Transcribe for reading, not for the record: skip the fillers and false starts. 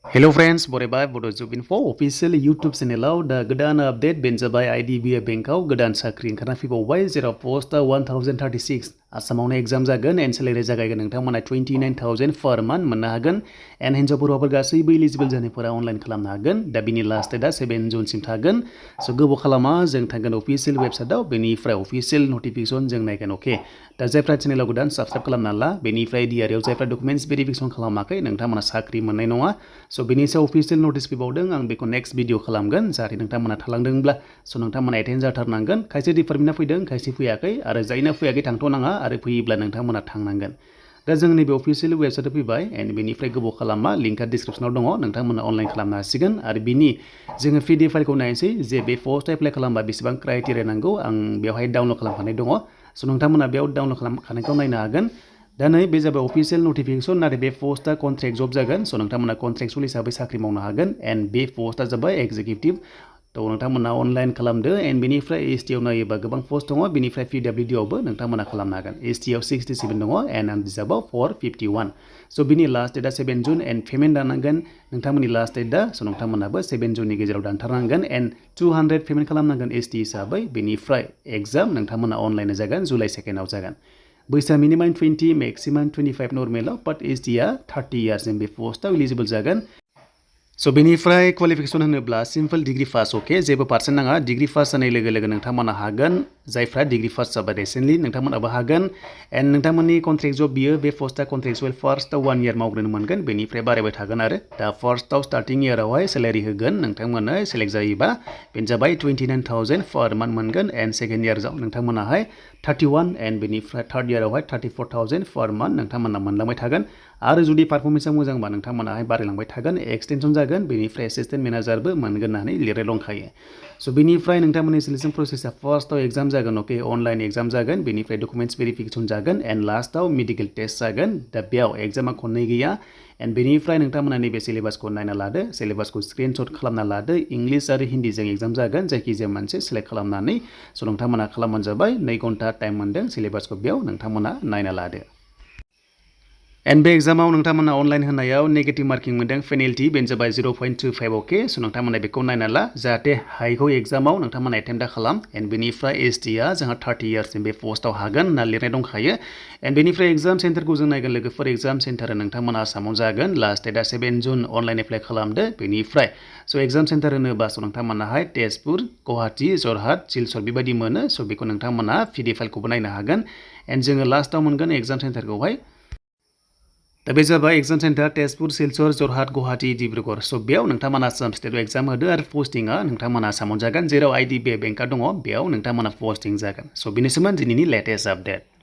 Hello friends, Borebai, Bodo Info official YouTube channel da godan update benjabai IDBi bank godan sakri karena fibawai zero post 1036 आसामावनो exam जागोन and celery जागायगोन नोंथांमोना 29000 पर month मोननो हागोन and हिन्जावफोर हौवाफोर गासैबो इलिजिबल जानायफोरा अनलाइन खालामनो हागोन दा बिनि लास्ट डेटआ 7 जुनसिम थागोन स' गोबाव खालामा जों थांगोन अफिसियेल वेबसाइटआव बेनिफ्राय अफिसियेल नटिफिकेसन जों नायगोन अके दा जायफ्रा चेनेलाव गोदान साबस्क्राइब खालामना ला बेनिफ्राय डिआरआव जायफ्रा डकुमेन्ट्स भेरिफिकेसन खालामाखै नोंथांमोना साख्रि मोननाय नङा स' बेनि सायाव अफिसियेल नटिस फैबावदों आं बेखौ नेक्स्ट भिडिअ खालामगोन जाहाथे नोंथांमोना थालांदोंब्ला स' नोंथांमोना एटेन्ड जाथारनांगोन खायसे डिपार्टमेन्टआ फैदों खायसे फैयाखै आरो जायना फैयाखै थांथ'नाङा आरो फैयोब्ला नोंथांमोना थांनांगोन दा जों नैबे अफिसियेल वेबसाइटआव फैबाय एन्ड बेनिफ्राय गोबाव खालामा लिंकआ डिसक्रिप्सनाव दङ नोंथांमोना अनलाइन खालामनो हासिगोन आरो बिनि जोङो पिडिएफ फाइलखौ नायनोसै जे बे पस्ट एप्लाइ खालामबा बेसेबां क्राइटेरिया नांगौ आं बेवहाय डाउनलड खालामखानाय दङ स' नोंथांमोना बेयाव डाउनलड खालामखानायखौ नायनो हागोन दा नै बे जाबाय अफिसियेल नटिफिकेसन नाथाय बे पस्टआ कन्ट्रेक्ट जब जागोन स' नोंथांमोना कन्ट्रेक्टसुवेल हिसाबै साख्रि मावनो हागोन एन्ड बे पस्टआ जाबाय एक्जिकिउटिभ थ' नोंथांमोना अनलाइन खालामदो एन्ड बेनिफ्राय एसटिआव नायोबा गोबां पस्ट दङ बेनिफ्राय पिडब्लिउडिआवबो नोंथांमोना खालामनो हागोन एसटिआव 67 दङ एन्ड आनरिजार्भआव 451 स' बिनि लास्ट डेटआ 7 जुन एन्ड पेमेन्ट दानांगोन नोंथांमोननि लास्ट डेटआ स' नोंथांमोनाबो 7 जुननि गेजेराव दानथारनांगोन एन्ड 200 पेमेन्ट खालामनांगोन एसटि हिसाबै बेनिफ्राय एग्जाम नोंथांमोना अनलाइन जागोन जुलाइ 2 जागोन बैसोआ मिनिमाम 20 मेक्सिमाम 25 नर्मेलाव बाट एसटिआ 30 इयार्सजों बे पस्टआव इलिजिबल जागोन स' बेनिफ्राय क्वालिफिकेसन होनोब्ला सिम्पल डिग्री पास अके जेबो पार्सेन्ट नाङा डिग्री पास जानाय लोगो लोगो नोंथांमोना हागोन जायफ्रा डिग्री पास जाबाय रिसेन्टलि नोंथांमोनाबो हागोन एन्ड नोंथांमोननि कन्ट्रेक्ट जब बियो बे पस्टआ कन्ट्रेक्चुवेल फार्स्टआव 1 इयार मावग्रोनो मोनगोन बेनिफ्राय बारायबाय थागोन आरो दा फार्स्टआव स्टार्टिं इयारावहाय सेलेरि होगोन नोंथांमोननो सेलेक्ट जायोबा बेनो जाबाय 29000 पर मान्थ मोनगोन एन्ड सेकेन्ड इयाराव नोंथांमोनाहाय 31 एन्ड बेनिफ्राय थार्ड इयारावहाय 34000 पर मान्थ नोंथांमोना मोनलांबाय थागोन आरो जुदि पारफरमेन्सआ मोजांबा नोंथांमोनाहाय बारायलांबाय थागोन एक्सटेनसन जागोन बेनिफ्राय एसिस्टेन्ट मेनेजारबो मोनगोन होननानै लिरनाय दंखायो स' बेनिफ्राय नोंथांमोननि सिलेक्सन प्रसेसआ फार्स्टआव एग्जाम जागोन अके अनलाइन एग्जाम जागोन बेनिफ्राय डकुमेन्ट्स भेरिफिकेसन जागोन एन्ड लास्टआव मेडिकेल टेस्ट जागोन दा बेयाव एग्जामा खननै गैया एन्ड बेनिफ्राय नोंथांमोना नैबे सिलेबासखौ नायना लादो सिलेबासखौ स्क्रिनशट खालामना लादो इंलिश आरो हिन्दीजों एग्जाम जागोन जायखिजाया मोनसे सेलेक्ट खालामनानै स' नोंथांमोना खालामबानो जाबाय 2 घन्टा टाइम मोनदों सिलेबासखौ बेयाव नोंथांमोना नायना लादो एन्ड बे एग्जामाव नोंथांमोना अनलाइन होनायाव नेगेटिभ मार्किं मोनदों पेनाल्टि बेनो जाबाय 0.25 अके स' नोंथांमोना बेखौ नायना ला जाहाथे हाइखौ एग्जामाव नोंथांमोना एटेम्प्ट खालाम एन्ड बेनिफ्राय एसटिआ जोंहा 30 इयार्ससिम बे पस्टआव हागोन होनना लिरनाय दंखायो एन्ड बेनिफ्राय एग्जाम सेन्टारखौ जों नायगोन लोगोफोर एग्जाम सेन्टारा नोंथांमोना आसामाव जागोन लास्ट डेटआ 7 जुन अनलाइन एप्लाइ खालामदो बेनिफ्राय स' एग्जाम सेन्टार होनोबा स' नोंथांमोनाहाय तेजपुर गुवाहाटि जरहाट सिलचर बेबायदि मोनो स' बेखौ नोंथांमोना पिडिएफ फाइलखौबो नायनो हागोन एन्ड जोङो लास्टआव मोनगोन एग्जाम सेन्टारखौहाय दा बे जाबाय एग्जाम सेन्टार तेजपुर सिलचर जरहाट गुवाहाटि डिब्रुगड़ स' बेयाव नोंथांमोना आसाम स्टेटआव एग्जाम होदो आरो पस्टिंआ नोंथांमोना आसामाव जागोन जेराव आइडिबिआइ बेंकआ दङ बेयाव नोंथांमोना पस्टिं जागोन स' बेनोसैमोन दिनैनि लेटेस्ट आपडेट